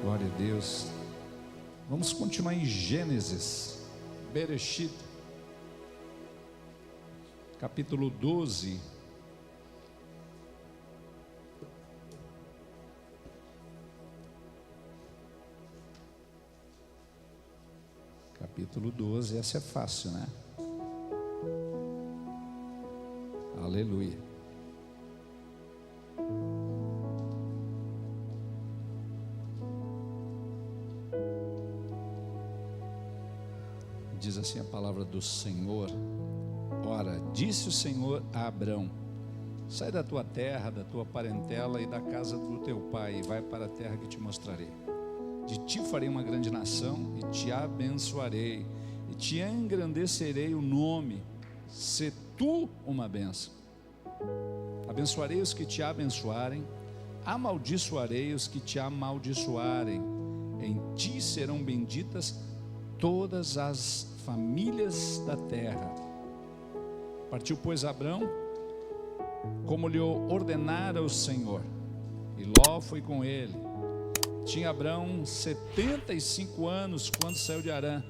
Glória a Deus. Vamos continuar em Gênesis, Bereshit, capítulo 12. Capítulo 12, essa é fácil, né? Aleluia. Diz assim a palavra do Senhor: ora, disse o Senhor a Abrão: sai da tua terra, da tua parentela e da casa do teu pai, e vai para a terra que te mostrarei. De ti farei uma grande nação, e te abençoarei, e te engrandecerei o nome, se tu uma bênção. Abençoarei os que te abençoarem, amaldiçoarei os que te amaldiçoarem. Em ti serão benditas todas as famílias da terra. Partiu, pois, Abrão, como lhe ordenara o Senhor, e Ló foi com ele. Tinha Abrão 75 anos quando saiu de Harã.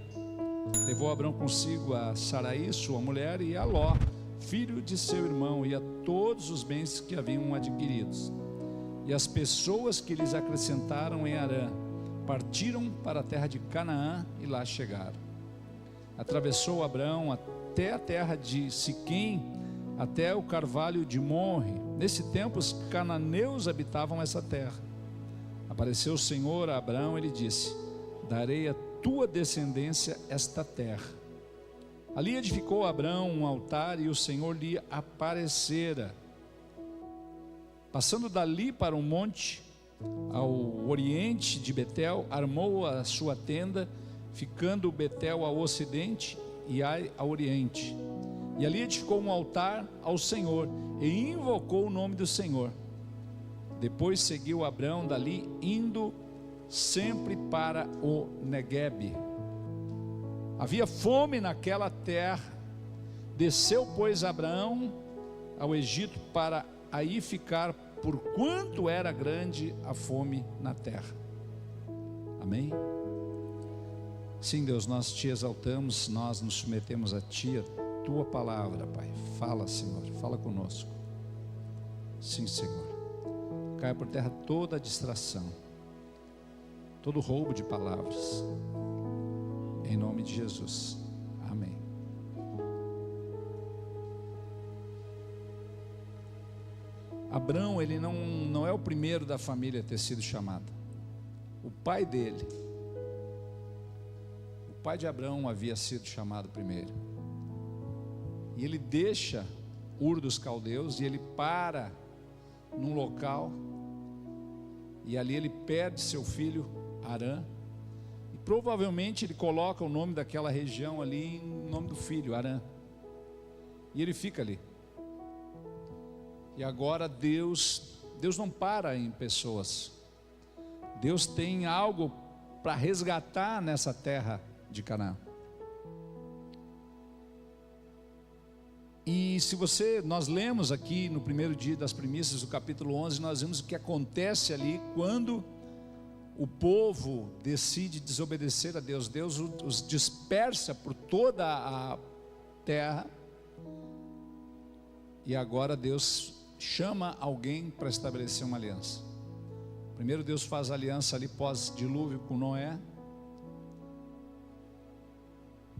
Levou Abrão consigo a Sarai, sua mulher, e a Ló, filho de seu irmão, e a todos os bens que haviam adquiridos. E as pessoas que lhes acrescentaram em Harã partiram para a terra de Canaã e lá chegaram. Atravessou Abrão até a terra de Siquém, até o carvalho de Morre. Nesse tempo os cananeus habitavam essa terra. Apareceu o Senhor a Abrão e lhe disse: darei à tua descendência esta terra. Ali edificou Abrão um altar e o Senhor lhe aparecera. Passando dali para um monte ao oriente de Betel, armou a sua tenda, ficando Betel ao ocidente e Ai ao oriente. E ali edificou um altar ao Senhor e invocou o nome do Senhor. Depois seguiu Abrão dali, indo sempre para o Neguebe. Havia fome naquela terra. Desceu, pois, Abrão ao Egito para aí ficar, porquanto era grande a fome na terra. Amém? Sim, Deus, nós te exaltamos, nós nos submetemos a ti, a tua palavra, Pai. Fala, Senhor, fala conosco. Sim, Senhor. Caia por terra toda a distração, todo roubo de palavras, em nome de Jesus. Amém. Abrão, ele não é o primeiro da família a ter sido chamado. O pai dele, o pai de Abrão, havia sido chamado primeiro. E ele deixa Ur dos Caldeus e ele para num local, e ali ele perde seu filho Harã, e provavelmente ele coloca o nome daquela região ali em nome do filho, Harã, e ele fica ali. E agora Deus não para em pessoas. Deus tem algo para resgatar nessa terra de Canaã. E se nós lemos aqui no primeiro dia das primícias do capítulo 11, nós vemos o que acontece ali quando o povo decide desobedecer a Deus. Deus os dispersa por toda a terra, e agora Deus chama alguém para estabelecer uma aliança. Primeiro Deus faz aliança ali pós-dilúvio com Noé,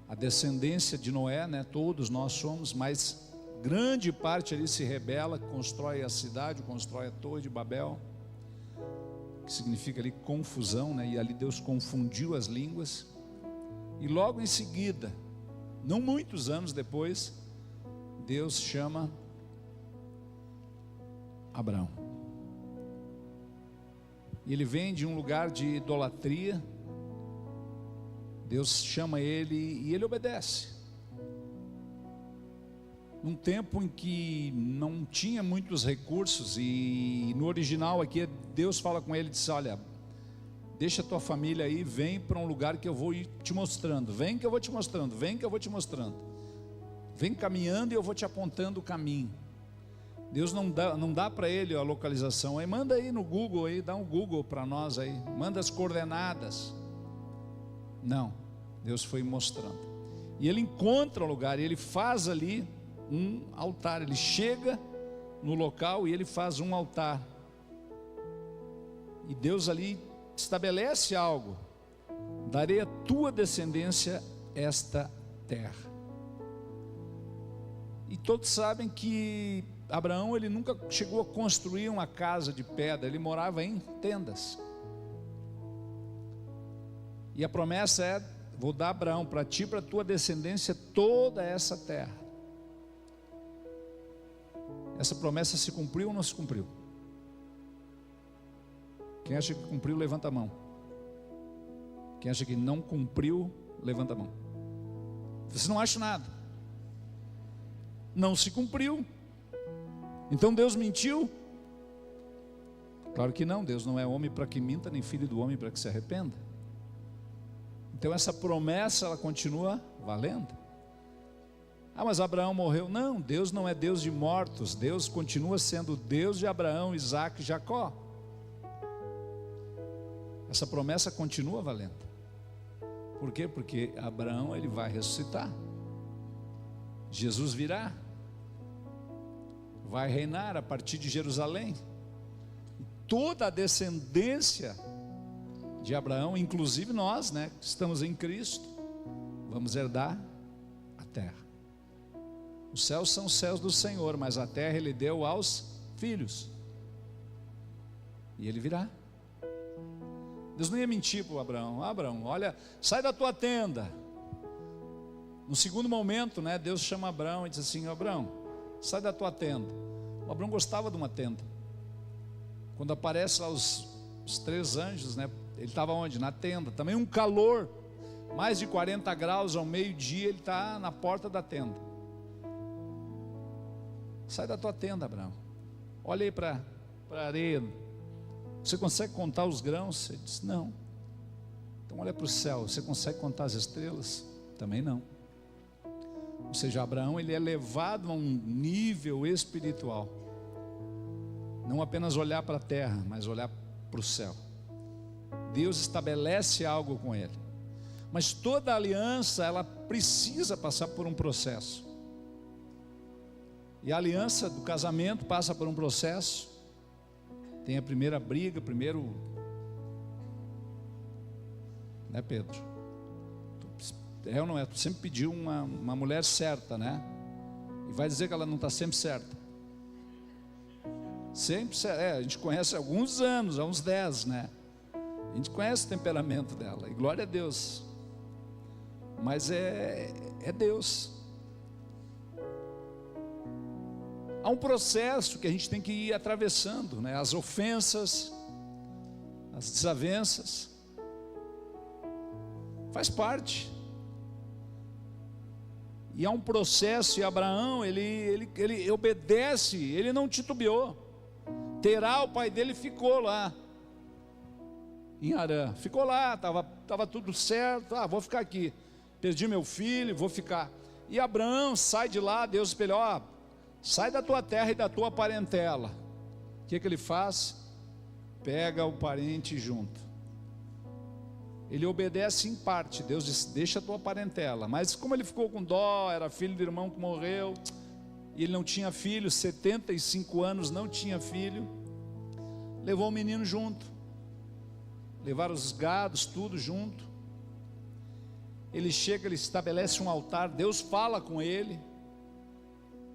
a descendência de Noé, né? Todos nós somos, mas grande parte ali se rebela, constrói a cidade, constrói a torre de Babel, que significa ali confusão, né? E ali Deus confundiu as línguas. E logo em seguida, não muitos anos depois, Deus chama Abrão. E ele vem de um lugar de idolatria. Deus chama ele e ele obedece. Num tempo em que não tinha muitos recursos, e no original aqui Deus fala com ele e diz: olha, deixa a tua família aí, vem para um lugar que eu vou ir te mostrando, vem que eu vou te mostrando, vem que eu vou te mostrando, vem caminhando e eu vou te apontando o caminho. Deus não dá para ele a localização. Aí manda aí no Google, aí, dá um Google para nós aí, manda as coordenadas. Não, Deus foi mostrando. E ele encontra o lugar, e ele faz ali um altar. Ele chega no local e ele faz um altar. E Deus ali estabelece algo: darei à tua descendência esta terra. E todos sabem que Abraão, ele nunca chegou a construir uma casa de pedra, ele morava em tendas. E a promessa é: vou dar a Abraão, para ti e para a tua descendência, toda essa terra. Essa promessa se cumpriu ou não se cumpriu? Quem acha que cumpriu, levanta a mão. Quem acha que não cumpriu, levanta a mão. Você não acha nada. Não se cumpriu. Então Deus mentiu? Claro que não, Deus não é homem para que minta, nem filho do homem para que se arrependa. Então essa promessa, ela continua valendo. Ah, mas Abraão morreu. Não, Deus não é Deus de mortos. Deus continua sendo Deus de Abraão, Isaac e Jacó. Essa promessa continua valendo. Por quê? Porque Abraão, ele vai ressuscitar. Jesus virá, vai reinar a partir de Jerusalém. Toda a descendência de Abraão, inclusive nós, né, que estamos em Cristo, vamos herdar a terra. Os céus são os céus do Senhor, mas a terra Ele deu aos filhos. E Ele virá. Deus não ia mentir para o Abraão. Abraão, olha, sai da tua tenda. No segundo momento, né, Deus chama Abraão e diz assim: Abraão, sai da tua tenda. O Abraão gostava de uma tenda. Quando aparece lá os 3 anjos, né, ele estava onde? Na tenda. Também um calor, mais de 40 graus ao meio-dia, ele está na porta da tenda. Sai da tua tenda, Abraão. Olha aí para a areia. Você consegue contar os grãos? Ele disse: não. Então olha para o céu. Você consegue contar as estrelas? Também não. Ou seja, Abraão, ele é levado a um nível espiritual. Não apenas olhar para a terra, mas olhar para o céu. Deus estabelece algo com ele. Mas toda aliança, ela precisa passar por um processo. E a aliança do casamento passa por um processo. Tem a primeira briga, primeiro, né, Pedro? É ou não é? Tu sempre pediu uma mulher certa, né? E vai dizer que ela não está sempre certa. Sempre certa. A gente conhece há alguns anos, há uns 10, né? A gente conhece o temperamento dela, e glória a Deus. Mas é Deus. Há um processo que a gente tem que ir atravessando, né? As ofensas, as desavenças, faz parte. E há um processo, e Abraão, ele obedece, ele não titubeou. Terá, o pai dele, ficou lá em Harã, ficou lá, estava tudo certo. Vou ficar aqui, perdi meu filho, vou ficar. E Abraão sai de lá, Deus espelhou: sai da tua terra e da tua parentela. O que ele faz? Pega o parente junto. Ele obedece em parte. Deus disse: deixa a tua parentela. Mas como ele ficou com dó, era filho do irmão que morreu, e ele não tinha filho, 75 anos, não tinha filho, levou o menino junto. Levaram os gados, tudo junto. Ele chega, ele estabelece um altar. Deus fala com ele.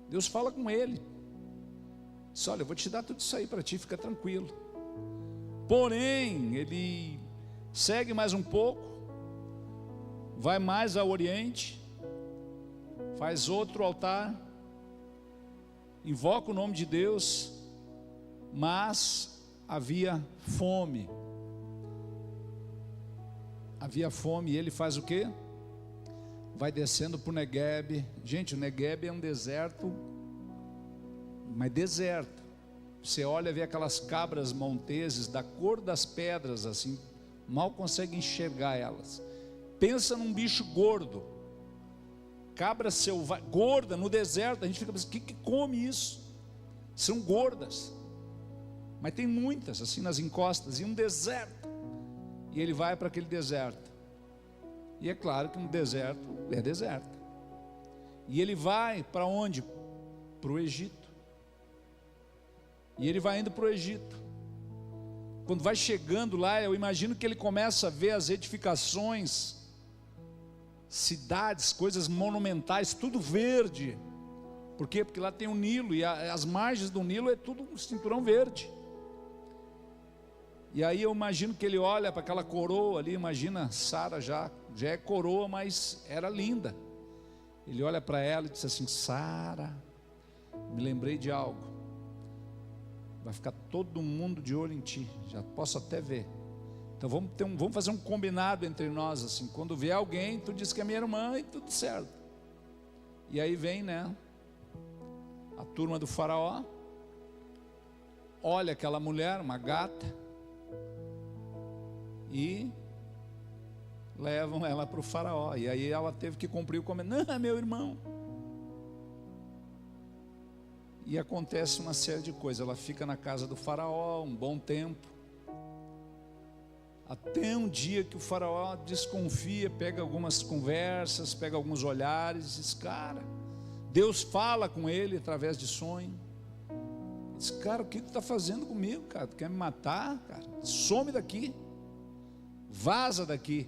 Deus fala com ele. Diz: olha, eu vou te dar tudo isso aí para ti, fica tranquilo. Porém, ele segue mais um pouco, vai mais ao oriente, faz outro altar, invoca o nome de Deus, mas havia fome. Havia fome, e ele faz o quê? Vai descendo para o Negueb. Gente, o Negueb é um deserto, mas deserto. Você olha, vê aquelas cabras monteses da cor das pedras, assim, mal consegue enxergar elas. Pensa num bicho gordo, cabra selvagem, gorda no deserto. A gente fica pensando: o que come isso? são gordas, mas tem muitas assim nas encostas, e um deserto. E ele vai para aquele deserto, e é claro que no deserto é deserto. E ele vai para onde? Para o Egito. E ele vai indo para o Egito. Quando vai chegando lá, eu imagino que ele começa a ver as edificações, cidades, coisas monumentais, tudo verde. Por quê? Porque lá tem o Nilo, e as margens do Nilo é tudo um cinturão verde. E aí eu imagino que ele olha para aquela coroa ali, imagina Sara já é coroa, mas era linda. Ele olha para ela e diz assim: Sara, me lembrei de algo. Vai ficar todo mundo de olho em ti, já posso até ver. Então vamos fazer um combinado entre nós assim. Quando vier alguém, tu diz que é minha irmã e tudo certo. E aí vem, né, a turma do faraó, olha aquela mulher, uma gata, e levam ela para o faraó. E aí ela teve que cumprir o combinado. Não, é meu irmão. E acontece uma série de coisas. Ela fica na casa do faraó um bom tempo, até um dia que o faraó desconfia, pega algumas conversas, pega alguns olhares, diz: cara, Deus fala com ele através de sonho. Diz: cara, o que tu está fazendo comigo, cara? Tu quer me matar, cara? Some daqui, vaza daqui.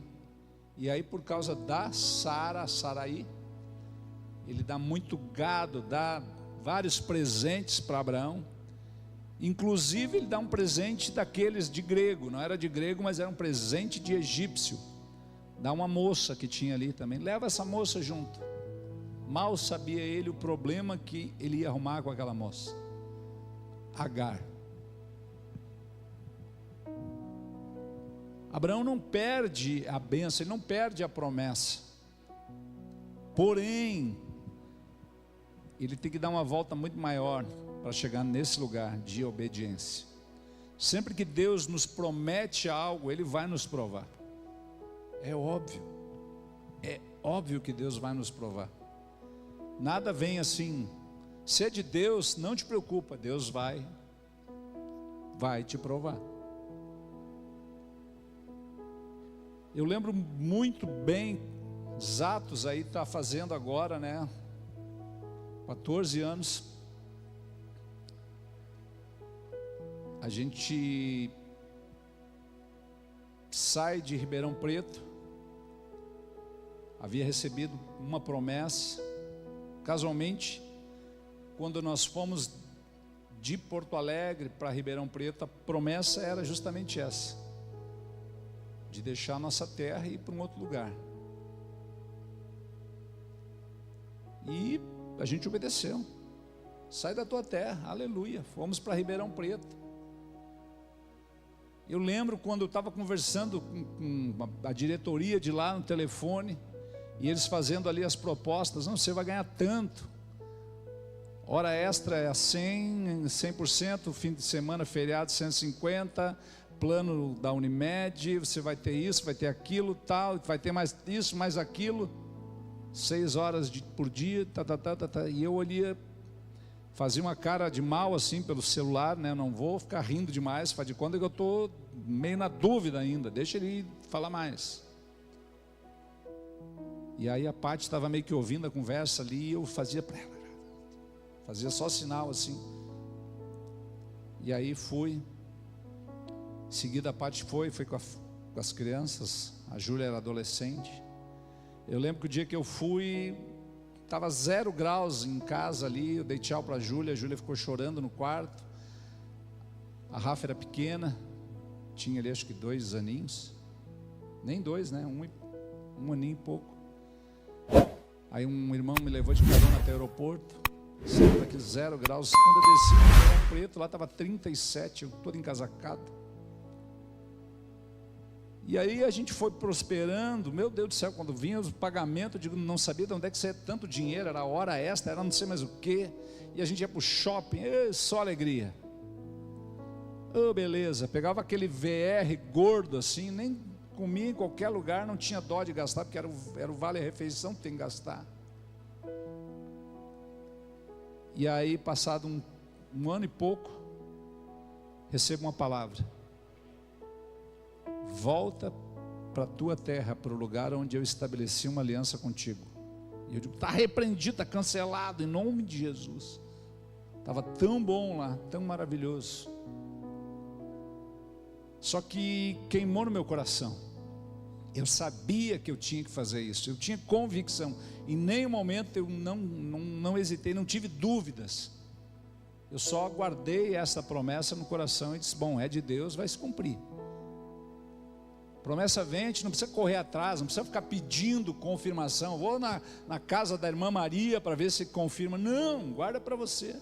E aí, por causa da Sarai, ele dá muito gado, dá vários presentes para Abraão. Inclusive ele dá um presente daqueles de grego, não era de grego, mas era um presente de egípcio. Dá uma moça que tinha ali também, leva essa moça junto. Mal sabia ele o problema que ele ia arrumar com aquela moça, Agar. Abraão não perde a bênção, ele não perde a promessa, porém ele tem que dar uma volta muito maior para chegar nesse lugar de obediência. Sempre que Deus nos promete algo, Ele vai nos provar. É óbvio que Deus vai nos provar. Nada vem assim. Se é de Deus, não te preocupa, Deus vai te provar. Eu lembro muito bem, Zatos aí está fazendo agora, né, 14 anos, a gente sai de Ribeirão Preto, havia recebido uma promessa, casualmente, quando nós fomos de Porto Alegre para Ribeirão Preto, a promessa era justamente essa, de deixar a nossa terra e ir para um outro lugar, e a gente obedeceu. Sai da tua terra, aleluia. Fomos para Ribeirão Preto. Eu lembro quando eu estava conversando com a diretoria de lá no telefone, e eles fazendo ali as propostas: não, você vai ganhar tanto, hora extra é 100%, fim de semana, feriado 150%, plano da Unimed, você vai ter isso, vai ter aquilo, tal, vai ter mais isso, mais aquilo, 6 horas por dia, e eu olhia, fazia uma cara de mal assim pelo celular, né? Não vou ficar rindo demais, faz de conta que eu estou meio na dúvida ainda, deixa ele falar mais. E aí a Paty estava meio que ouvindo a conversa ali, e eu fazia para ela, fazia só sinal assim. E aí fui, em seguida a Paty foi com as crianças, a Júlia era adolescente. Eu lembro que o dia que eu fui, estava 0 graus em casa ali, eu dei tchau para a Júlia ficou chorando no quarto. A Rafa era pequena, tinha ali acho que 2 aninhos, nem 2, né, um aninho e pouco. Aí um irmão me levou de carona até o aeroporto, saiu daqui 0 graus, quando eu desci no Ribeirão Preto, lá estava 37, eu todo encasacado. E aí a gente foi prosperando, meu Deus do céu, quando vinha o pagamento, eu digo, não sabia de onde é que saía tanto dinheiro, era hora extra, era não sei mais o que, e a gente ia para o shopping, só alegria. Beleza, pegava aquele VR gordo assim, nem comia em qualquer lugar, não tinha dó de gastar, porque era o vale-refeição que tem que gastar. E aí passado um ano e pouco, recebo uma palavra: volta para a tua terra, para o lugar onde eu estabeleci uma aliança contigo. E eu digo: está repreendido, está cancelado, em nome de Jesus. Estava tão bom lá, tão maravilhoso. Só que queimou no meu coração. Eu sabia que eu tinha que fazer isso, eu tinha convicção. Em nenhum momento eu não hesitei, não tive dúvidas. Eu só guardei essa promessa no coração e disse: bom, é de Deus, vai se cumprir. Promessa vem, a gente não precisa correr atrás, não precisa ficar pedindo confirmação. Vou na casa da irmã Maria para ver se confirma. Não, guarda para você.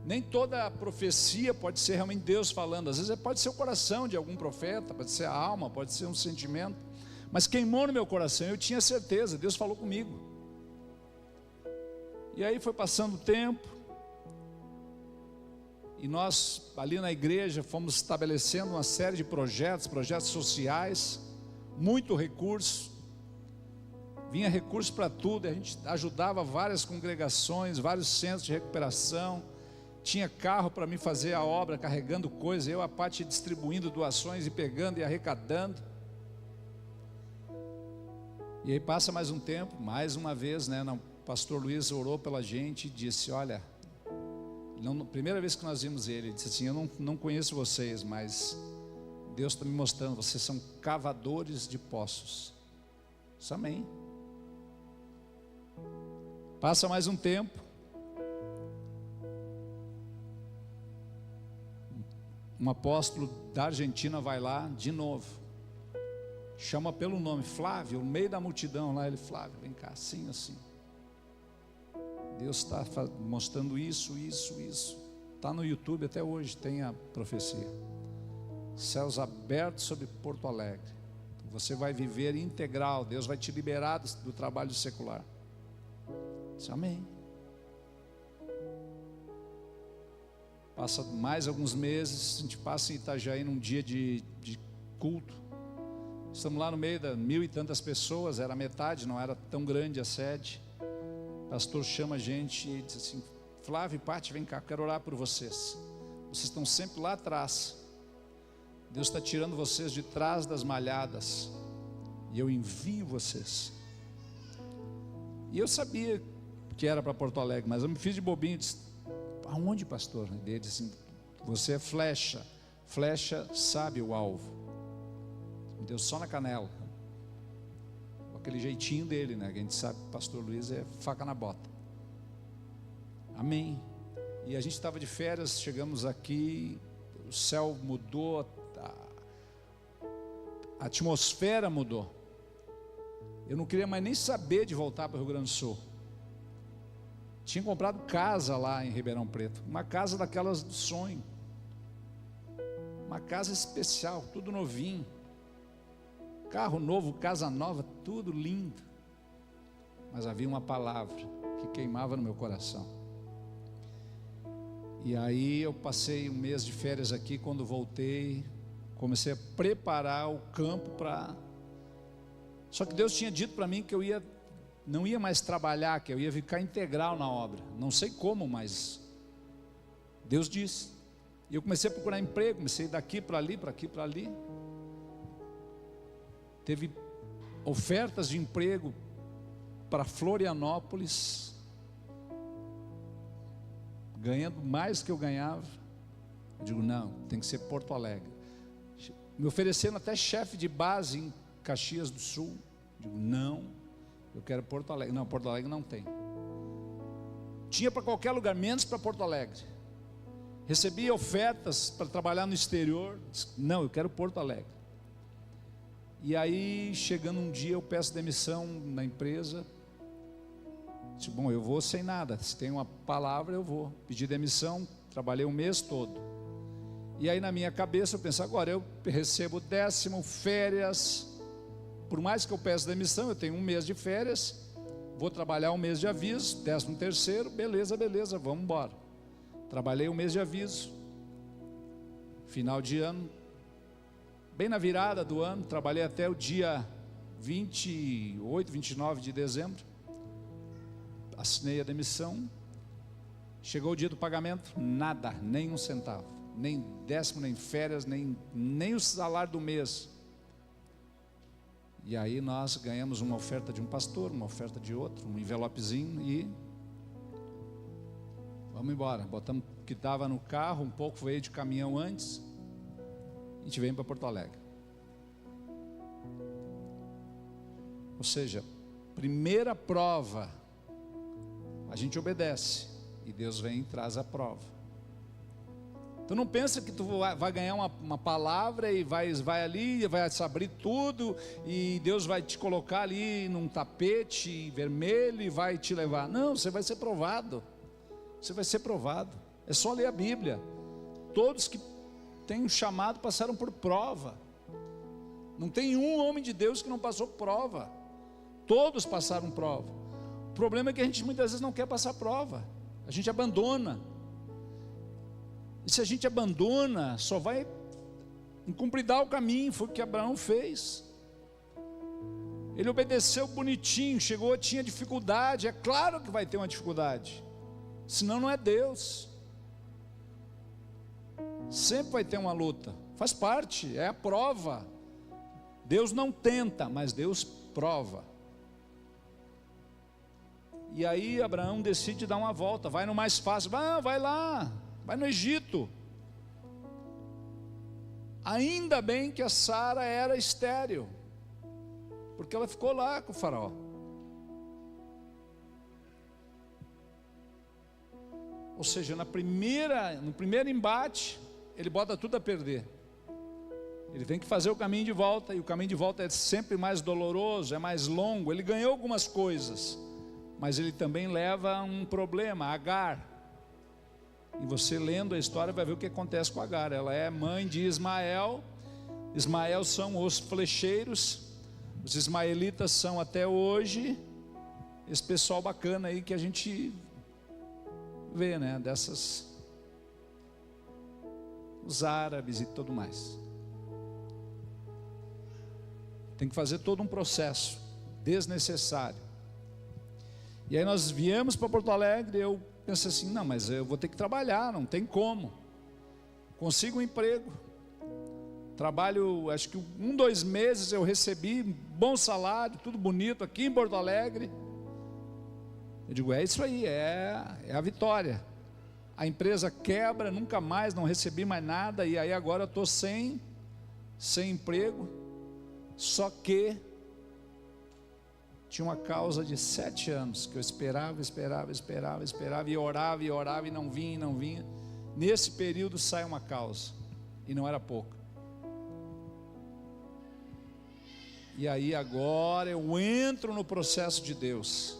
Nem toda profecia pode ser realmente Deus falando. Às vezes pode ser o coração de algum profeta, pode ser a alma, pode ser um sentimento. Mas queimou no meu coração, eu tinha certeza, Deus falou comigo. E aí foi passando o tempo, e nós ali na igreja fomos estabelecendo uma série de projetos sociais, muito recurso. Vinha recurso para tudo, a gente ajudava várias congregações, vários centros de recuperação. Tinha carro para mim fazer a obra, carregando coisas, eu a parte distribuindo doações e pegando e arrecadando. E aí passa mais um tempo, mais uma vez, né, o pastor Luiz orou pela gente e disse: olha, primeira vez que nós vimos ele disse assim: eu não conheço vocês, mas Deus está me mostrando, vocês são cavadores de poços. Isso, amém. Passa mais um tempo, um apóstolo da Argentina vai lá de novo, chama pelo nome, Flávio, no meio da multidão lá, ele: Flávio, vem cá, assim, assim. Deus está mostrando isso. Está no YouTube até hoje, tem a profecia. Céus abertos sobre Porto Alegre. Você vai viver integral, Deus vai te liberar do trabalho secular. Disse, amém. Passa mais alguns meses, a gente passa em Itajaí num dia de culto. Estamos lá no meio de 1000 e tantas pessoas, era metade, não era tão grande a sede. O pastor chama a gente e diz assim: Flávio e Pati, vem cá, quero orar por vocês. Vocês estão sempre lá atrás. Deus está tirando vocês de trás das malhadas, e eu envio vocês. E eu sabia que era para Porto Alegre, mas eu me fiz de bobinho e disse: aonde, pastor? Ele disse assim: você é flecha, flecha sabe o alvo. Me deu só na canela, aquele jeitinho dele, né? Que a gente sabe, pastor Luiz é faca na bota. Amém. E a gente estava de férias, chegamos aqui, o céu mudou, a atmosfera mudou. Eu não queria mais nem saber de voltar para o Rio Grande do Sul. Tinha comprado casa lá em Ribeirão Preto, uma casa daquelas do sonho, uma casa especial, tudo novinho, carro novo, casa nova, tudo lindo. Mas havia uma palavra que queimava no meu coração. E aí eu passei um mês de férias aqui. Quando voltei, comecei a preparar o campo para... Só que Deus tinha dito para mim que eu não ia mais trabalhar, que eu ia ficar integral na obra. Não sei como, mas Deus disse. E eu comecei a procurar emprego, comecei a ir daqui para ali, para aqui, para ali. Teve ofertas de emprego para Florianópolis, ganhando mais que eu ganhava. Eu digo, não, tem que ser Porto Alegre. Me oferecendo até chefe de base em Caxias do Sul. Eu digo, não, eu quero Porto Alegre. Não, Porto Alegre não tem. Tinha para qualquer lugar, menos para Porto Alegre. Recebia ofertas para trabalhar no exterior. Disse, não, eu quero Porto Alegre. E aí, chegando um dia, eu peço demissão na empresa. Disse, bom, eu vou sem nada. Se tem uma palavra, eu vou. Pedi demissão, trabalhei o mês todo. E aí na minha cabeça eu penso, agora eu recebo 10º, férias. Por mais que eu peça demissão, eu tenho um mês de férias. Vou trabalhar um mês de aviso, 13º, beleza, vamos embora. Trabalhei um mês de aviso. Final de ano, bem na virada do ano, trabalhei até o dia 28, 29 de dezembro. Assinei a demissão Chegou o dia do pagamento, nada, nem um centavo, nem décimo, nem férias, nem o salário do mês. E aí nós ganhamos uma oferta de um pastor, uma oferta de outro, um envelopezinho e vamos embora. Botamos o que estava no carro, um pouco veio de caminhão antes, e a gente veio para Porto Alegre. Ou seja, primeira prova, a gente obedece e Deus vem e traz a prova. Tu não pensa que tu vai ganhar uma palavra e vai ali, vai se abrir tudo e Deus vai te colocar ali num tapete vermelho e vai te levar. Não, você vai ser provado. Você vai ser provado. É só ler a Bíblia. Todos que têm um chamado passaram por prova. Não tem um homem de Deus que não passou prova. Todos passaram prova. O problema é que a gente muitas vezes não quer passar prova. A gente abandona. E se a gente abandona, só vai encombrindar o caminho. Foi o que Abraão fez. Ele obedeceu bonitinho, chegou, tinha dificuldade. É claro que vai ter uma dificuldade, senão não é Deus. Sempre vai ter uma luta, faz parte, é a prova. Deus não tenta, mas Deus prova. E aí Abraão decide dar uma volta, vai no mais fácil, vai lá, vai no Egito. Ainda bem que a Sara era estéril, porque ela ficou lá com o faraó. Ou seja, no primeiro embate, ele bota tudo a perder. Ele tem que fazer o caminho de volta, e o caminho de volta é sempre mais doloroso, é mais longo. Ele ganhou algumas coisas, mas ele também leva um problema, Agar. E você lendo a história vai ver o que acontece com Agar. Ela é mãe de Ismael. Ismael são os flecheiros. Os ismaelitas são até hoje esse pessoal bacana aí que a gente vê, né? Os árabes e tudo mais. Tem que fazer todo um processo desnecessário. E aí nós viemos para Porto Alegre. Eu pensei assim, não, mas eu vou ter que trabalhar, não tem como. Consigo um emprego, trabalho, acho que 2 meses eu recebi bom salário, tudo bonito aqui em Porto Alegre. Eu digo, é isso aí, é a vitória. A empresa quebra, nunca mais, não recebi mais nada, e aí agora eu estou sem emprego. Só que tinha uma causa de 7 anos que eu esperava, e orava e não vinha. Nesse período sai uma causa, e não era pouca. E aí agora eu entro no processo de Deus,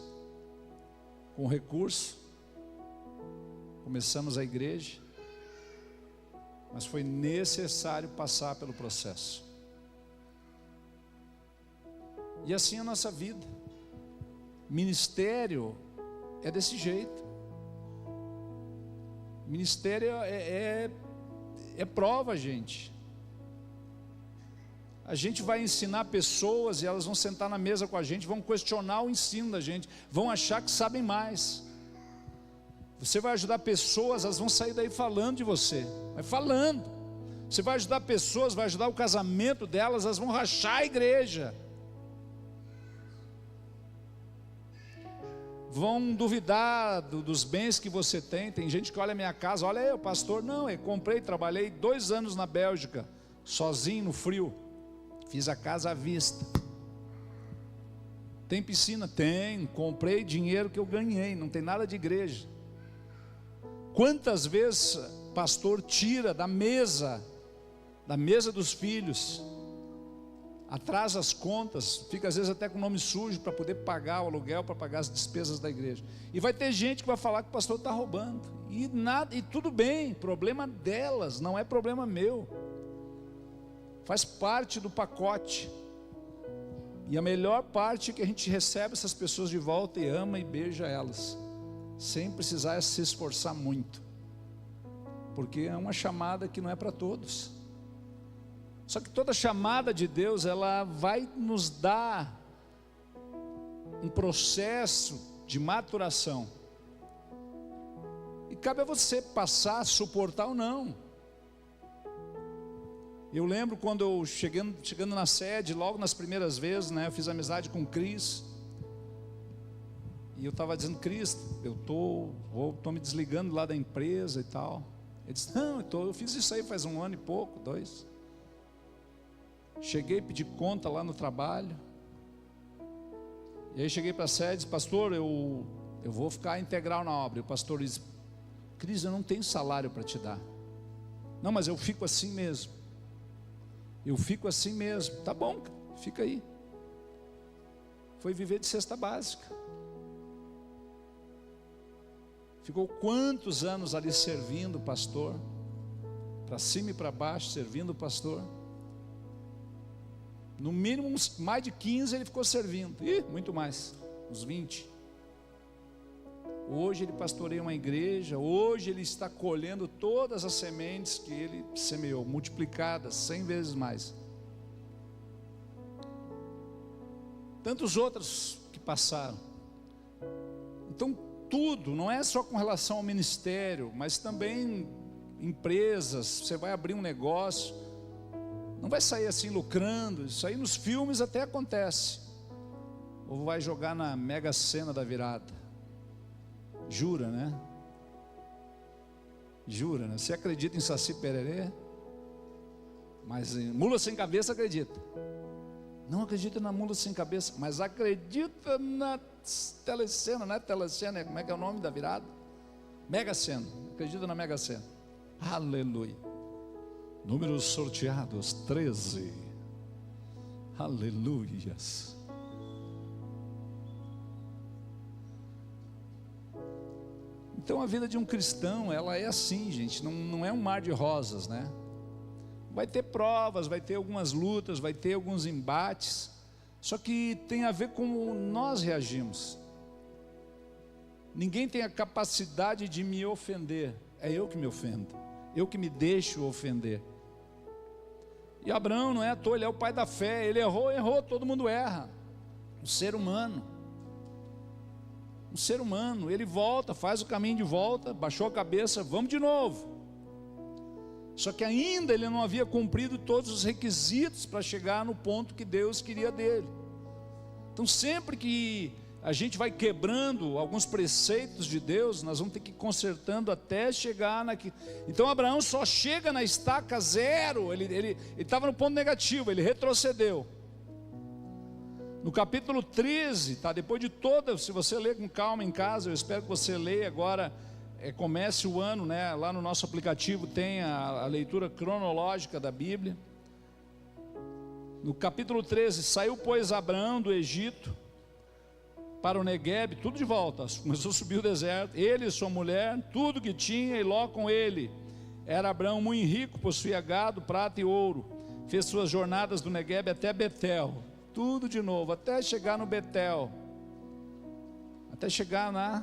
com recurso, começamos a igreja, mas foi necessário passar pelo processo. E assim é a nossa vida. Ministério é desse jeito. Ministério é prova, gente. A gente vai ensinar pessoas e elas vão sentar na mesa com a gente, vão questionar o ensino da gente, vão achar que sabem mais. Você vai ajudar pessoas, elas vão sair daí falando de você, mas falando. Você vai ajudar pessoas, vai ajudar o casamento delas, elas vão rachar a igreja. Vão duvidar dos bens que você tem. Tem gente que olha a minha casa, olha aí, o pastor, não, eu comprei, trabalhei 2 anos na Bélgica, sozinho no frio, fiz a casa à vista. Tem piscina? Tem, comprei dinheiro que eu ganhei, não tem nada de igreja. Quantas vezes pastor tira da mesa dos filhos, atrasa as contas, fica às vezes até com o nome sujo para poder pagar o aluguel, para pagar as despesas da igreja. E vai ter gente que vai falar que o pastor está roubando, e tudo bem, problema delas, não é problema meu, faz parte do pacote. E a melhor parte é que a gente recebe essas pessoas de volta e ama e beija elas, sem precisar se esforçar muito, porque é uma chamada que não é para todos. Só que toda chamada de Deus, ela vai nos dar um processo de maturação. E cabe a você passar, suportar ou não. Eu lembro quando eu chegando na sede, logo nas primeiras vezes, né, eu fiz amizade com o Cris. E eu estava dizendo: Cris, eu tô me desligando lá da empresa e tal. Ele disse: não, eu fiz isso aí faz 1 ano e pouco, 2. Cheguei, pedi conta lá no trabalho. E aí cheguei para a sede e disse: pastor, eu vou ficar integral na obra. E o pastor disse: Cris, eu não tenho salário para te dar. Não, mas eu fico assim mesmo. Eu fico assim mesmo. Tá bom, fica aí. Foi viver de cesta básica. Ficou quantos anos ali servindo o pastor, para cima e para baixo, servindo o pastor. No mínimo mais de 15 ele ficou servindo. Ih, muito mais, uns 20. Hoje ele pastoreia uma igreja. Hoje ele está colhendo todas as sementes que ele semeou, multiplicadas 100 vezes mais. Tantos outros que passaram. Então tudo, não é só com relação ao ministério, mas também empresas. Você vai abrir um negócio, não vai sair assim lucrando. Isso aí nos filmes até acontece. Ou vai jogar na Mega Sena da virada. Jura, né? Jura, né? Você acredita em Saci Pererê? Mas em mula sem cabeça acredita. Não acredita na mula sem cabeça, mas acredita na telecena, não é telecena, como é que é o nome da virada? Mega Sena, acredita na Mega Sena. Aleluia. Números sorteados, 13. Aleluias. Então a vida de um cristão, ela é assim, gente, não é um mar de rosas, né? Vai ter provas, vai ter algumas lutas, vai ter alguns embates, só que tem a ver com como nós reagimos. Ninguém tem a capacidade de me ofender, é eu que me ofendo, eu que me deixo ofender. E Abraão não é à toa, ele é o pai da fé. Ele errou, todo mundo erra. Um ser humano, ele volta, faz o caminho de volta, baixou a cabeça, vamos de novo. Só que ainda ele não havia cumprido todos os requisitos para chegar no ponto que Deus queria dele. Então sempre que a gente vai quebrando alguns preceitos de Deus, nós vamos ter que ir consertando até chegar naquilo. Então Abraão só chega na estaca zero. Ele estava no ponto negativo, ele retrocedeu. No capítulo 13, tá? Depois de toda, se você ler com calma em casa, eu espero que você leia agora, comece o ano, né? Lá no nosso aplicativo tem a leitura cronológica da Bíblia. No capítulo 13, saiu pois Abraão do Egito para o Neguebe, tudo de volta, começou a subir o deserto, ele e sua mulher, tudo que tinha, e Ló com ele. Era Abraão muito rico, possuía gado, prata e ouro. Fez suas jornadas do Neguebe até Betel, tudo de novo, até chegar no Betel, até chegar na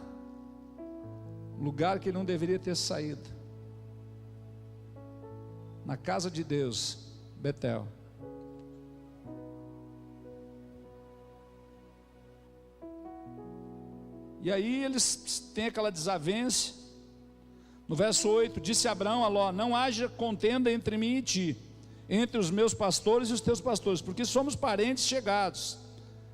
lugar que ele não deveria ter saído, na casa de Deus, Betel. E aí eles têm aquela desavença. No verso 8, disse Abraão a Ló: não haja contenda entre mim e ti, entre os meus pastores e os teus pastores, porque somos parentes chegados.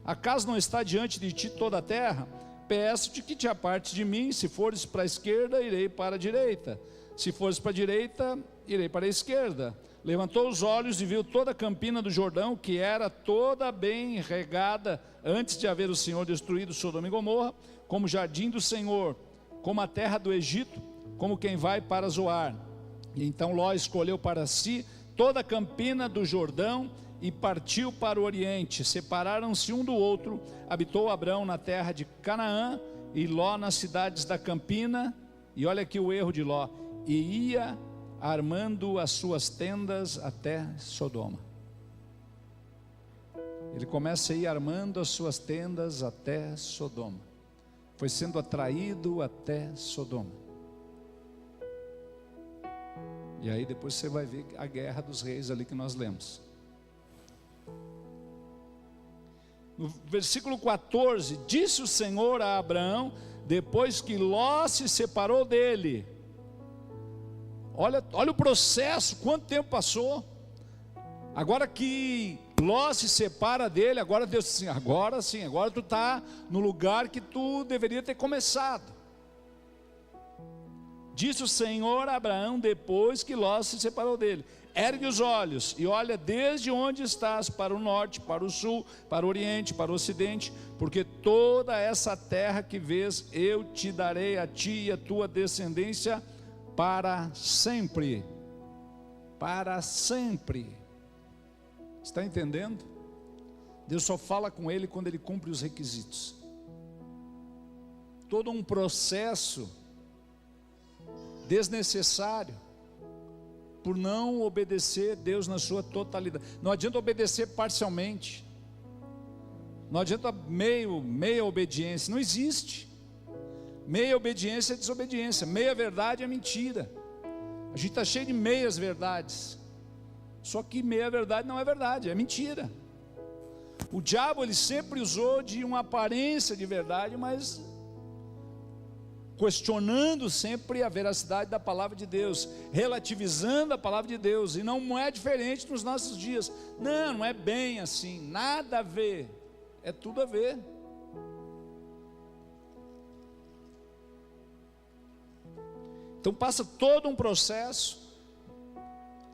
Acaso não está diante de ti toda a terra? Peço-te que te apartes de mim. Se fores para a esquerda, irei para a direita. Se fores para a direita, irei para a esquerda. Levantou os olhos e viu toda a campina do Jordão, que era toda bem regada, antes de haver o Senhor destruído Sodoma e Gomorra, como jardim do Senhor, como a terra do Egito, como quem vai para Zoar. E então Ló escolheu para si toda a campina do Jordão e partiu para o oriente. Separaram-se um do outro. Habitou Abraão na terra de Canaã e Ló nas cidades da campina. E olha aqui o erro de Ló: e ia armando as suas tendas até Sodoma. Ele começa a ir armando as suas tendas até Sodoma. Foi sendo atraído até Sodoma. E aí depois você vai ver a guerra dos reis ali que nós lemos. No versículo 14, disse o Senhor a Abraão, depois que Ló se separou dele: Olha o processo, quanto tempo passou. Agora que Ló se separa dele, agora Deus diz assim, agora tu está no lugar que tu deveria ter começado. Disse o Senhor a Abraão depois que Ló se separou dele: ergue os olhos e olha desde onde estás, para o norte, para o sul, para o oriente, para o ocidente, porque toda essa terra que vês eu te darei a ti e a tua descendência para sempre. Para sempre. Está entendendo? Deus só fala com ele quando ele cumpre os requisitos. Todo um processo desnecessário por não obedecer Deus na sua totalidade. Não adianta obedecer parcialmente, não adianta meia obediência, não existe. Meia obediência é desobediência, meia verdade é mentira. A gente está cheio de meias verdades, só que meia verdade não é verdade, é mentira. O diabo ele sempre usou de uma aparência de verdade, mas questionando sempre a veracidade da palavra de Deus, relativizando a palavra de Deus, e não é diferente nos nossos dias. Não é bem assim, nada a ver, é tudo a ver. Então passa todo um processo.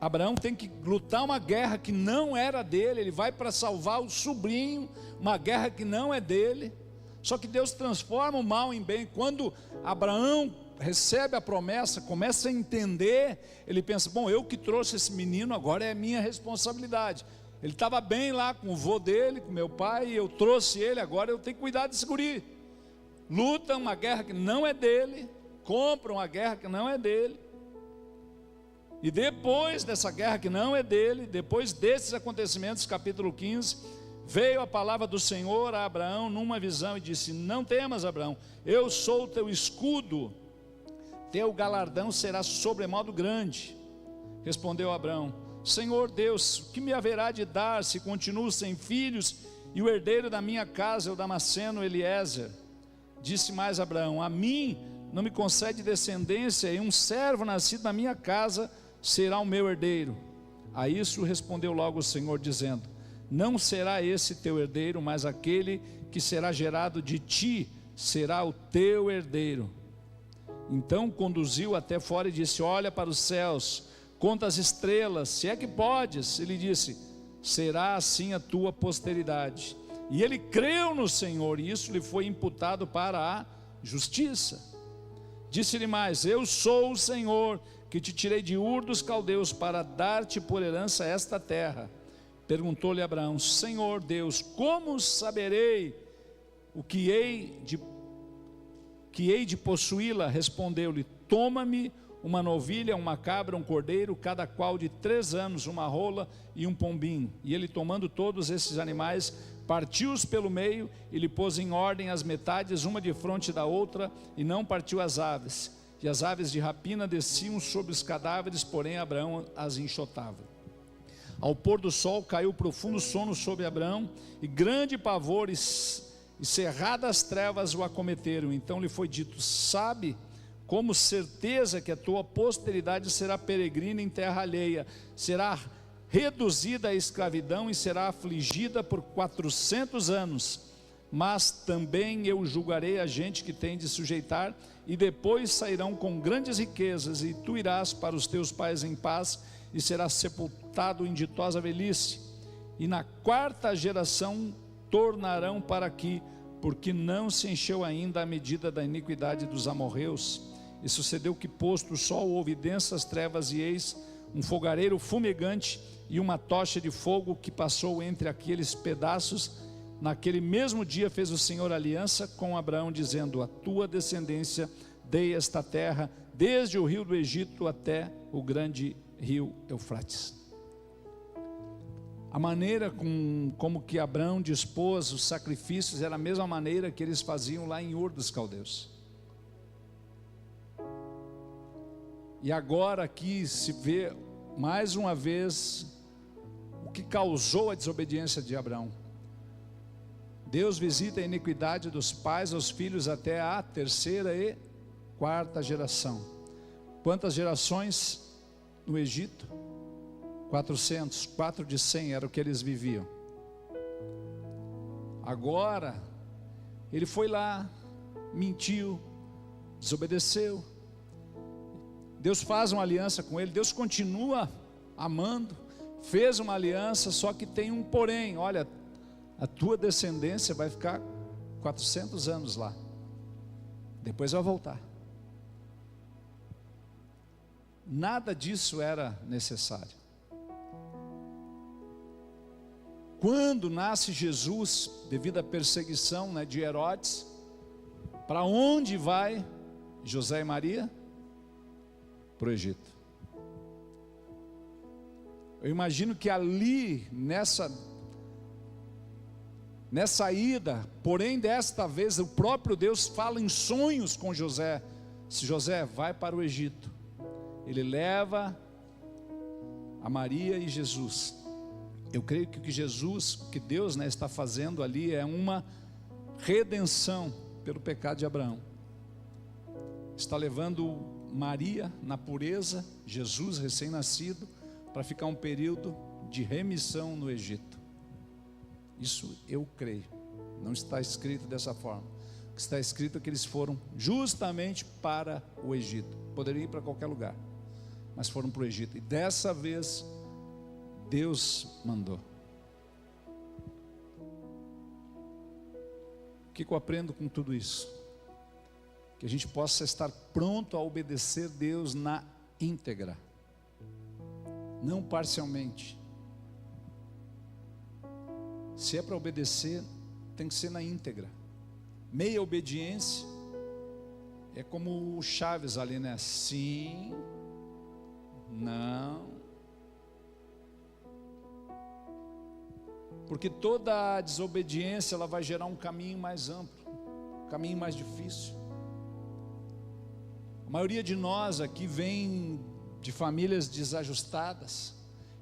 Abraão tem que lutar uma guerra que não era dele, ele vai para salvar o sobrinho, uma guerra que não é dele. Só que Deus transforma o mal em bem. Quando Abraão recebe a promessa, começa a entender, ele pensa: bom, eu que trouxe esse menino, agora é minha responsabilidade. Ele estava bem lá com o vô dele, com meu pai, e eu trouxe ele, agora eu tenho que cuidar desse guri. Luta uma guerra que não é dele, compra uma guerra que não é dele. E depois dessa guerra que não é dele, depois desses acontecimentos, capítulo 15, veio a palavra do Senhor a Abraão numa visão e disse: não temas, Abraão, eu sou o teu escudo, teu galardão será sobremodo grande. Respondeu Abraão: Senhor Deus, o que me haverá de dar se continuo sem filhos, e o herdeiro da minha casa é o Damasceno Eliezer? Disse mais Abraão: a mim não me concede descendência, e um servo nascido na minha casa será o meu herdeiro. A isso respondeu logo o Senhor, dizendo: não será esse teu herdeiro, mas aquele que será gerado de ti será o teu herdeiro. Então conduziu até fora e disse: olha para os céus, conta as estrelas, se é que podes. Ele disse: será assim a tua posteridade. E ele creu no Senhor, e isso lhe foi imputado para a justiça. Disse-lhe mais: eu sou o Senhor que te tirei de Ur dos Caldeus para dar-te por herança esta terra. Perguntou-lhe Abraão: Senhor Deus, como saberei o que hei de possuí-la? Respondeu-lhe: toma-me uma novilha, uma cabra, um cordeiro, cada qual de 3 anos, uma rola e um pombinho. E ele, tomando todos esses animais, partiu-os pelo meio e lhe pôs em ordem as metades, uma defronte da outra, e não partiu as aves. E as aves de rapina desciam sobre os cadáveres, porém Abraão as enxotava. Ao pôr do sol caiu profundo sono sobre Abraão, e grande pavor e cerradas trevas o acometeram. Então lhe foi dito: sabe como certeza que a tua posteridade será peregrina em terra alheia, será reduzida à escravidão e será afligida por 400 anos. Mas também eu julgarei a gente que tem de sujeitar, e depois sairão com grandes riquezas, e tu irás para os teus pais em paz, e serás sepultado em ditosa velhice. E na 4ª geração tornarão para aqui, porque não se encheu ainda a medida da iniquidade dos amorreus. E sucedeu que, posto o sol, houve densas trevas, e eis um fogareiro fumegante e uma tocha de fogo que passou entre aqueles pedaços. Naquele mesmo dia fez o Senhor aliança com Abraão, dizendo: a tua descendência dei esta terra, desde o rio do Egito até o grande rio Eufrates. A maneira como que Abraão dispôs os sacrifícios era a mesma maneira que eles faziam lá em Ur dos Caldeus. E agora aqui se vê mais uma vez o que causou a desobediência de Abraão. Deus visita a iniquidade dos pais aos filhos até a 3ª e 4ª geração. Quantas gerações? no Egito? 400, 4 de 100 era o que eles viviam. Agora, ele foi lá, mentiu, desobedeceu. Deus faz uma aliança com ele, Deus continua amando, fez uma aliança, só que tem um porém. Olha, a tua descendência vai ficar 400 anos lá, depois vai voltar. Nada disso era necessário. Quando nasce Jesus, devido à perseguição, né, de Herodes, para onde vai José e Maria? Para o Egito. Eu imagino que ali, nessa ida, porém desta vez o próprio Deus fala em sonhos com José. Se José vai para o Egito, ele leva a Maria e Jesus. Eu creio que o que Jesus, que Deus, né, está fazendo ali é uma redenção pelo pecado de Abraão. Está levando Maria na pureza, Jesus recém-nascido, para ficar um período de remissão no Egito. Isso eu creio. Não está escrito dessa forma. O que está escrito é que eles foram justamente para o Egito. Poderiam ir para qualquer lugar, mas foram para o Egito. E dessa vez Deus mandou. O que eu aprendo com tudo isso? Que a gente possa estar pronto a obedecer Deus na íntegra, não parcialmente. Se é para obedecer, tem que ser na íntegra. Meia obediência é como o Chaves ali, né? Sim, não. Porque toda desobediência ela vai gerar um caminho mais amplo, um caminho mais difícil. A maioria de nós aqui vem de famílias desajustadas.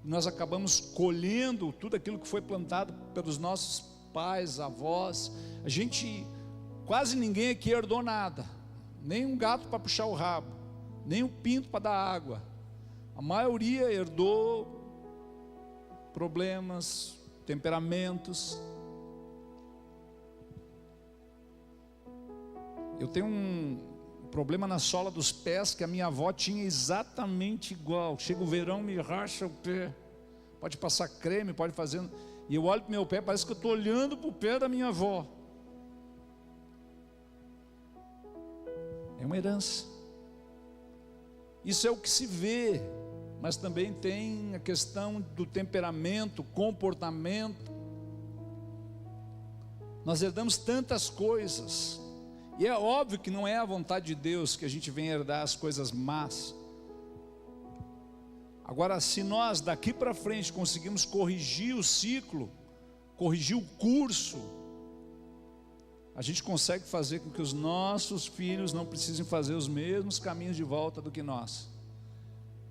Nós acabamos colhendo tudo aquilo que foi plantado pelos nossos pais, avós. A gente, quase ninguém aqui herdou nada, nem um gato para puxar o rabo, nem um pinto para dar água. A maioria herdou problemas, temperamentos. Eu tenho um problema na sola dos pés que a minha avó tinha exatamente igual. Chega o verão, me racha o pé. Pode passar creme, pode fazer. E eu olho para o meu pé, parece que eu estou olhando para o pé da minha avó. É uma herança. Isso é o que se vê, mas também tem a questão do temperamento, comportamento. Nós herdamos tantas coisas. E é óbvio que não é a vontade de Deus que a gente venha herdar as coisas más. Agora, se nós daqui para frente conseguimos corrigir o ciclo, corrigir o curso, a gente consegue fazer com que os nossos filhos não precisem fazer os mesmos caminhos de volta do que nós.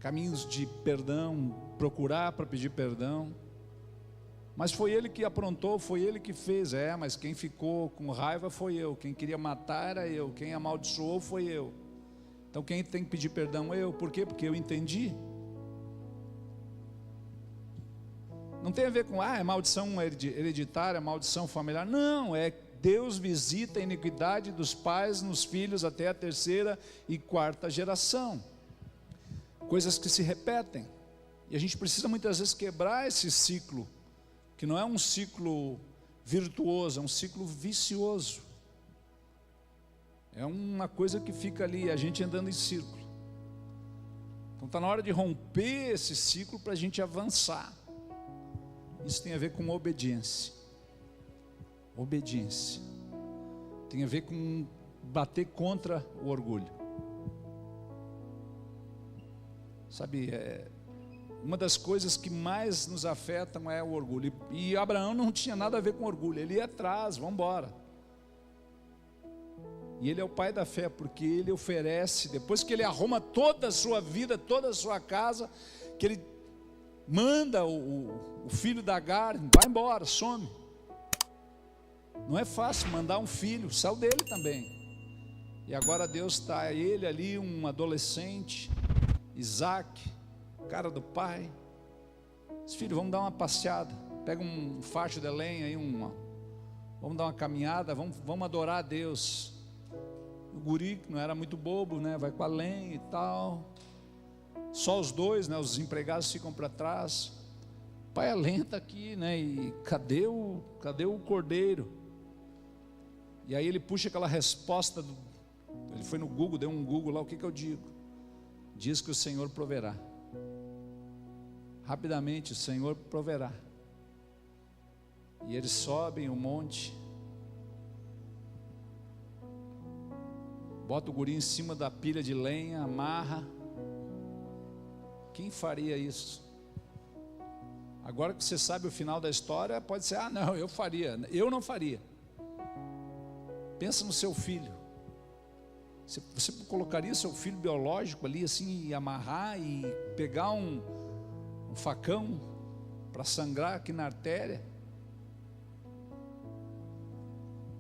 Caminhos de perdão, procurar para pedir perdão. Mas foi ele que aprontou, foi ele que fez. Mas quem ficou com raiva foi eu. Quem queria matar era eu. Quem amaldiçoou foi eu. Então quem tem que pedir perdão é eu. Por quê? Porque eu entendi. Não tem a ver com, é maldição hereditária, maldição familiar. Não, é Deus visita a iniquidade dos pais nos filhos até a 3ª e 4ª geração. Coisas que se repetem. E a gente precisa muitas vezes quebrar esse ciclo, que não é um ciclo virtuoso, é um ciclo vicioso. É uma coisa que fica ali, a gente andando em círculo. Então está na hora de romper esse ciclo para a gente avançar. Isso tem a ver com obediência. Obediência. Tem a ver com bater contra o orgulho. Sabe, uma das coisas que mais nos afetam é o orgulho. E Abraão não tinha nada a ver com orgulho. Ele ia atrás, vamos embora. E ele é o pai da fé, porque ele oferece, depois que ele arruma toda a sua vida, toda a sua casa, que ele manda o filho da Agar, vai embora, some. Não é fácil mandar um filho, saiu dele também. E agora Deus está, ele ali, um adolescente, Isaac, cara do pai. Os filhos, vamos dar uma passeada. Pega um facho de lenha aí, vamos dar uma caminhada, vamos adorar a Deus. O guri, que não era muito bobo, né? Vai com a lenha e tal. Só os dois, né? Os empregados ficam para trás. Pai, a lenha está aqui, né? E cadê o cordeiro? E aí ele puxa aquela resposta, ele foi no Google, deu um Google lá, o que eu digo? Diz que o Senhor proverá. Rapidamente, o Senhor proverá. E eles sobem o monte, bota o guri em cima da pilha de lenha, amarra. Quem faria isso? Agora que você sabe o final da história, pode ser, não, eu faria. Eu não faria. Pensa no seu filho. Você colocaria seu filho biológico ali assim, e amarrar e pegar um facão para sangrar aqui na artéria?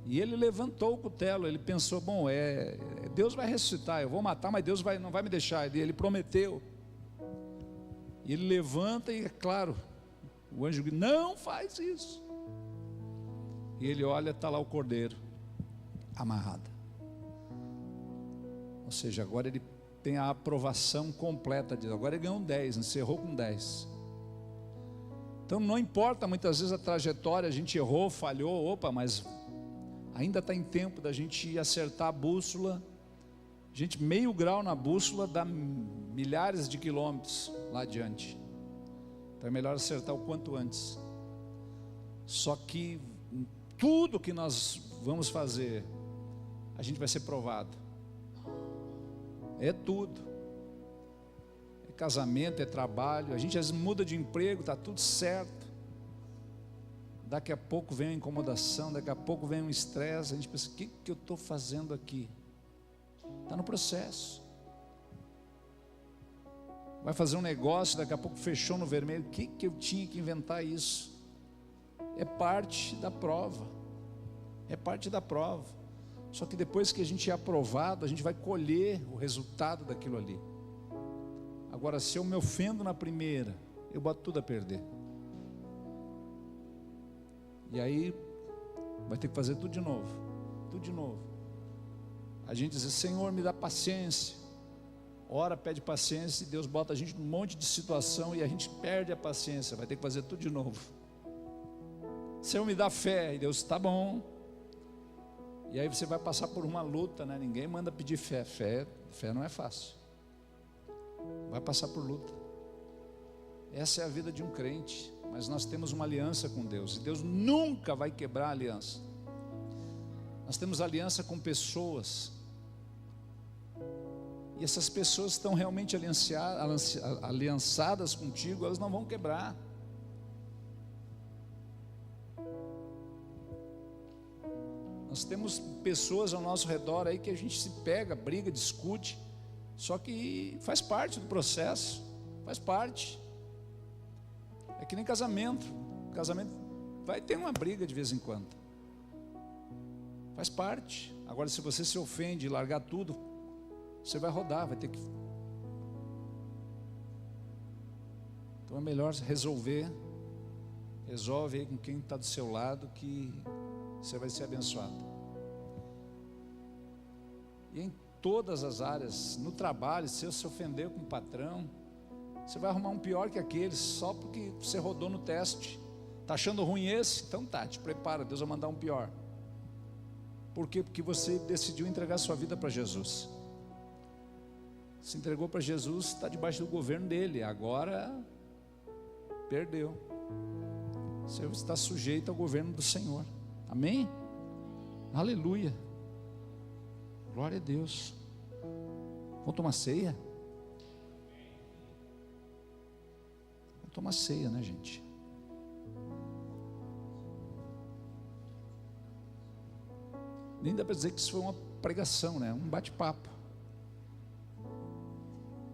E ele levantou o cutelo, ele pensou, bom, Deus vai ressuscitar, eu vou matar, mas Deus não vai me deixar. Ele prometeu. E ele levanta e, é claro, o anjo diz, não faz isso. E ele olha, está lá o cordeiro amarrado. Ou seja, agora ele tem a aprovação completa de Deus. Agora ele ganhou 10, encerrou com 10. Então não importa muitas vezes a trajetória, a gente errou, falhou, mas ainda está em tempo da gente acertar a bússola. Gente, meio grau na bússola dá milhares de quilômetros lá adiante. Então é melhor acertar o quanto antes. Só que tudo que nós vamos fazer, a gente vai ser provado. É tudo. É casamento, é trabalho. A gente às vezes muda de emprego, está tudo certo. Daqui a pouco vem uma incomodação, daqui a pouco vem um estresse. A gente pensa, o que eu estou fazendo aqui? Está no processo. Vai fazer um negócio, daqui a pouco fechou no vermelho. O que eu tinha que inventar isso? É parte da prova. É parte da prova. Só que depois que a gente é aprovado, a gente vai colher o resultado daquilo ali. Agora, se eu me ofendo na primeira, eu boto tudo a perder. E aí vai ter que fazer tudo de novo. Tudo de novo. A gente diz, Senhor, me dá paciência. Ora, pede paciência e Deus bota a gente num monte de situação e a gente perde a paciência. Vai ter que fazer tudo de novo. Senhor, me dá fé. E Deus, tá bom. E aí você vai passar por uma luta, né? Ninguém manda pedir fé. Fé não é fácil. Vai passar por luta. Essa é a vida de um crente. Mas nós temos uma aliança com Deus. E Deus nunca vai quebrar a aliança. Nós temos aliança com pessoas. E essas pessoas estão realmente aliançadas contigo. Elas não vão quebrar. Nós temos pessoas ao nosso redor aí que a gente se pega, briga, discute. Só que faz parte do processo. Faz parte. É que nem casamento. Casamento vai ter uma briga de vez em quando. Faz parte. Agora, se você se ofende e largar tudo, você vai rodar, vai ter que. Então é melhor resolver. Resolve aí com quem está do seu lado, que você vai ser abençoado. E em todas as áreas, no trabalho, se você se ofender com o patrão, você vai arrumar um pior que aquele, só porque você rodou no teste. Está achando ruim esse? Então tá, te prepara, Deus vai mandar um pior. Por quê? Porque você decidiu entregar sua vida para Jesus. Se entregou para Jesus, está debaixo do governo dele. Agora, perdeu. Você está sujeito ao governo do Senhor. Amém? Aleluia. Glória a Deus. Vamos tomar ceia? Vamos tomar ceia, né, gente? Nem dá para dizer que isso foi uma pregação, né? Um bate-papo.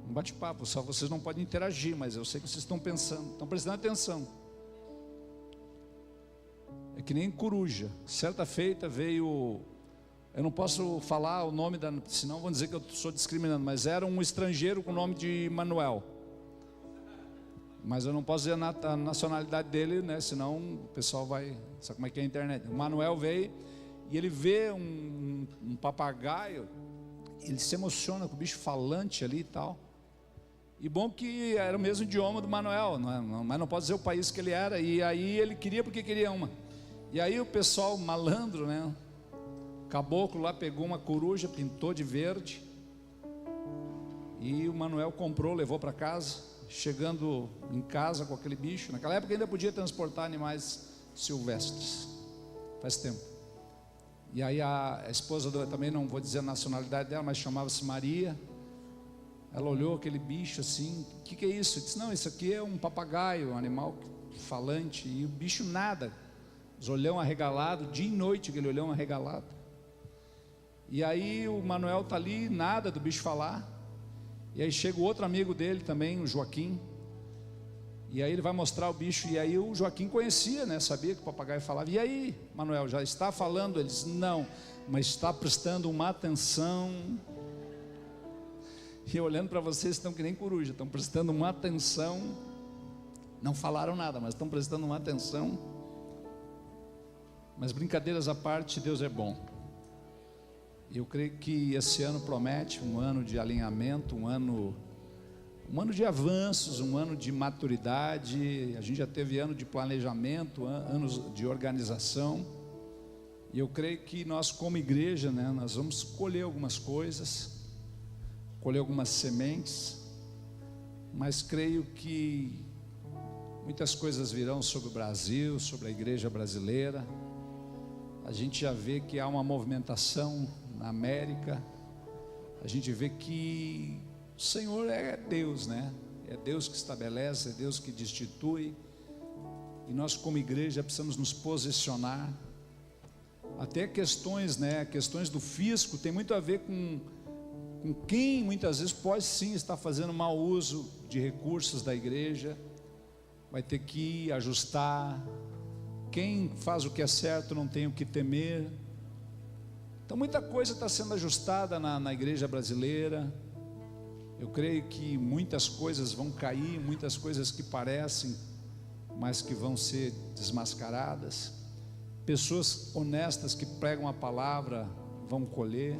Um bate-papo, só vocês não podem interagir, mas eu sei que vocês estão pensando, estão prestando atenção. É que nem coruja. Certa feita veio, eu não posso falar o nome, senão vão dizer que eu estou discriminando, mas era um estrangeiro com o nome de Manuel. mas eu não posso dizer a nacionalidade dele, né? Senão o pessoal vai, sabe como é que é a internet. O Manuel veio e ele vê um papagaio, ele se emociona com o bicho falante ali e tal. E bom que era o mesmo idioma do Manuel, mas não pode dizer o país que ele era. E aí ele queria porque queria uma. E aí o pessoal malandro, né? Caboclo lá pegou uma coruja, pintou de verde. E o Manuel comprou, levou para casa. Chegando em casa com aquele bicho. Naquela época ainda podia transportar animais silvestres. Faz tempo. E aí a esposa também, não vou dizer a nacionalidade dela, mas chamava-se Maria. Ela olhou aquele bicho assim, o que é isso? Eu disse, não, isso aqui é um papagaio, um animal falante. E o bicho nada, os olhão arregalado, dia e noite aquele olhão arregalado. E aí o Manuel está ali, nada do bicho falar. E aí chega o outro amigo dele também, o Joaquim. E aí ele vai mostrar o bicho. E aí o Joaquim conhecia, né? Sabia que o papagaio falava. E aí, Manuel, já está falando? Ele disse, não, mas está prestando uma atenção. E olhando para vocês, estão que nem coruja, estão prestando uma atenção. Não falaram nada, mas estão prestando uma atenção. Mas brincadeiras à parte, Deus é bom. Eu creio que esse ano promete um ano de alinhamento, um ano de avanços, um ano de maturidade. A gente já teve ano de planejamento, anos de organização. E eu creio que nós como igreja, né, nós vamos colher algumas coisas, colher algumas sementes, mas creio que muitas coisas virão sobre o Brasil, sobre a igreja brasileira. A gente já vê que há uma movimentação na América. A gente vê que o Senhor é Deus, né? É Deus que estabelece, é Deus que destitui. E nós como igreja precisamos nos posicionar. Até questões, né? Questões do fisco tem muito a ver com quem muitas vezes pode sim estar fazendo mau uso de recursos da igreja. Vai ter que ajustar. Quem faz o que é certo não tem o que temer. Então muita coisa está sendo ajustada na igreja brasileira. Eu creio que muitas coisas vão cair, muitas coisas que parecem, mas que vão ser desmascaradas. Pessoas honestas que pregam a palavra vão colher.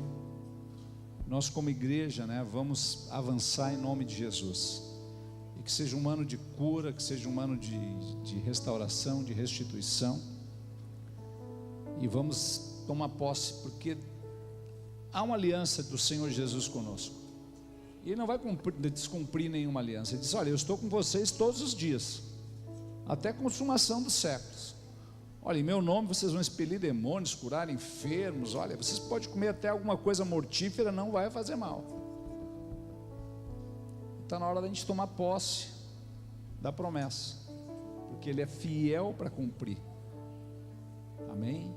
Nós como igreja, né, vamos avançar em nome de Jesus. E que seja um ano de cura, que seja um ano de restauração, de restituição. E vamos tomar posse, porque há uma aliança do Senhor Jesus conosco. E Ele não vai descumprir nenhuma aliança. Ele diz, olha, eu estou com vocês todos os dias, até a consumação dos séculos. Olha, em meu nome vocês vão expelir demônios, curar enfermos. Olha, vocês podem comer até alguma coisa mortífera, não vai fazer mal. Está na hora da gente tomar posse da promessa, porque Ele é fiel para cumprir. Amém?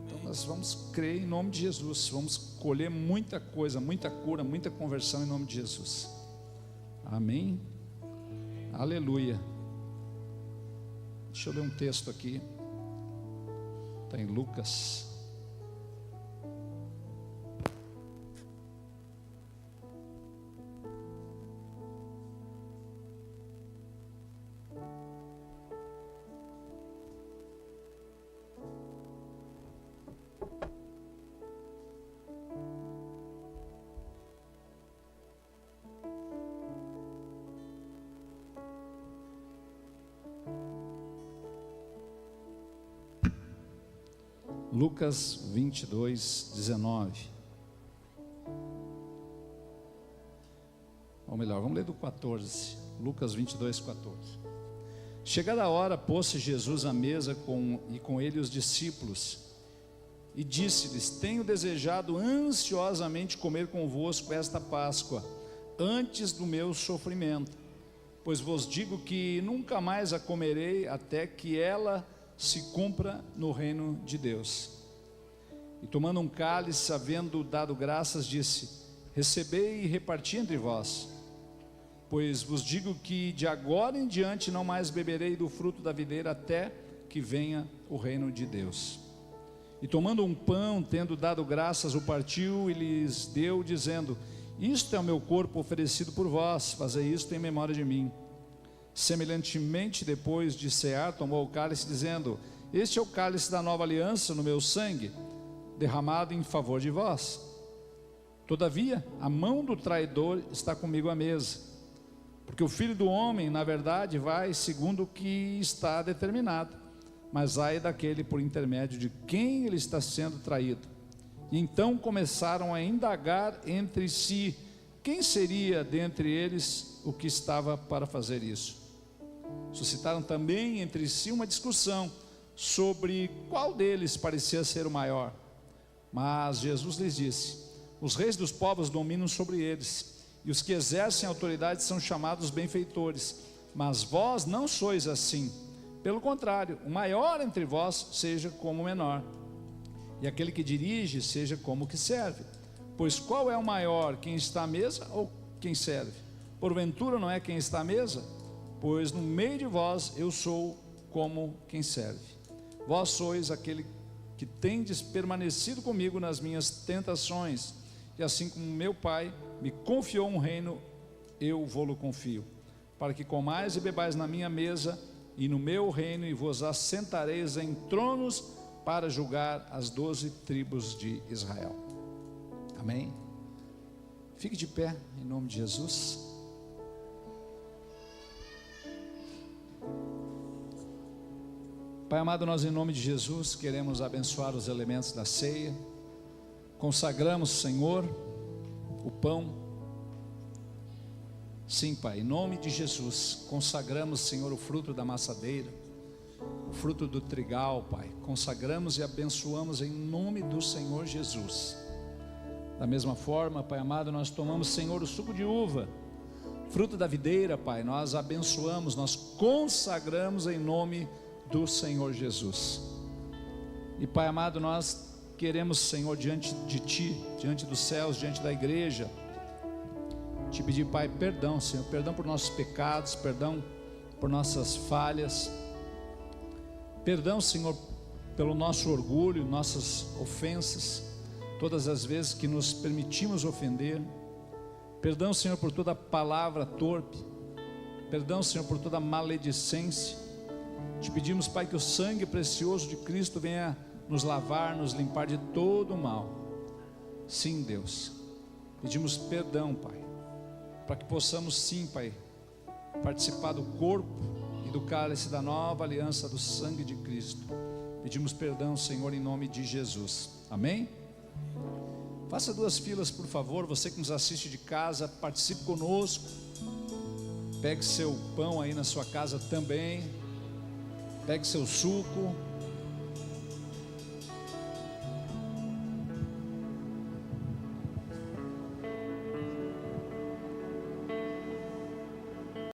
Então nós vamos crer em nome de Jesus. Vamos colher muita coisa, muita cura, muita conversão em nome de Jesus. Amém? Aleluia. Deixa eu ler um texto aqui. Está em Lucas. Lucas 22, 19. Ou melhor, vamos ler do 14. Lucas 22, 14. Chegada a hora, pôs-se Jesus à mesa e com ele os discípulos, e disse-lhes: tenho desejado ansiosamente comer convosco esta Páscoa, antes do meu sofrimento, pois vos digo que nunca mais a comerei, até que ela se cumpra no reino de Deus. E tomando um cálice, havendo dado graças, disse: recebei e reparti entre vós, pois vos digo que de agora em diante não mais beberei do fruto da videira, até que venha o reino de Deus. E tomando um pão, tendo dado graças, o partiu e lhes deu, dizendo: isto é o meu corpo oferecido por vós, fazei isto em memória de mim. Semelhantemente, depois de cear, tomou o cálice, dizendo: este é o cálice da nova aliança no meu sangue, derramado em favor de vós. Todavia, a mão do traidor está comigo à mesa, porque o Filho do Homem, na verdade, vai segundo o que está determinado, mas ai daquele por intermédio de quem ele está sendo traído. E então começaram a indagar entre si quem seria dentre eles o que estava para fazer isso. Suscitaram também entre si uma discussão sobre qual deles parecia ser o maior. Mas Jesus lhes disse: os reis dos povos dominam sobre eles, e os que exercem autoridade são chamados benfeitores, mas vós não sois assim. Pelo contrário, o maior entre vós seja como o menor, e aquele que dirige seja como o que serve. Pois qual é o maior, quem está à mesa ou quem serve? Porventura não é quem está à mesa? Pois no meio de vós eu sou como quem serve. Vós sois aquele que tendes permanecido comigo nas minhas tentações, e assim como meu Pai me confiou um reino, eu vou-lo confio, para que comais e bebais na minha mesa e no meu reino, e vos assentareis em tronos para julgar as 12 tribos de Israel. Amém? Fique de pé em nome de Jesus. Pai amado, nós em nome de Jesus queremos abençoar os elementos da ceia. Consagramos, Senhor, o pão. Sim, Pai, em nome de Jesus, consagramos, Senhor, o fruto da maçadeira, o fruto do trigal, Pai. Consagramos e abençoamos em nome do Senhor Jesus. Da mesma forma, Pai amado, nós tomamos, Senhor, o suco de uva, fruto da videira, Pai. Nós abençoamos, nós consagramos em nome do Senhor Jesus. E Pai amado, nós queremos, Senhor, diante de Ti, diante dos céus, diante da igreja, Te pedir, Pai, perdão, Senhor, perdão por nossos pecados, perdão por nossas falhas, perdão, Senhor, pelo nosso orgulho, nossas ofensas, todas as vezes que nos permitimos ofender. Perdão, Senhor, por toda palavra torpe. Perdão, Senhor, por toda maledicência. Te pedimos, Pai, que o sangue precioso de Cristo venha nos lavar, nos limpar de todo o mal. Sim, Deus, pedimos perdão, Pai, para que possamos, sim, Pai, participar do corpo e do cálice da nova aliança do sangue de Cristo. Pedimos perdão, Senhor, em nome de Jesus. Amém? Faça 2 filas, por favor. Você que nos assiste de casa, participe conosco. Pegue seu pão aí na sua casa também. Pegue seu suco.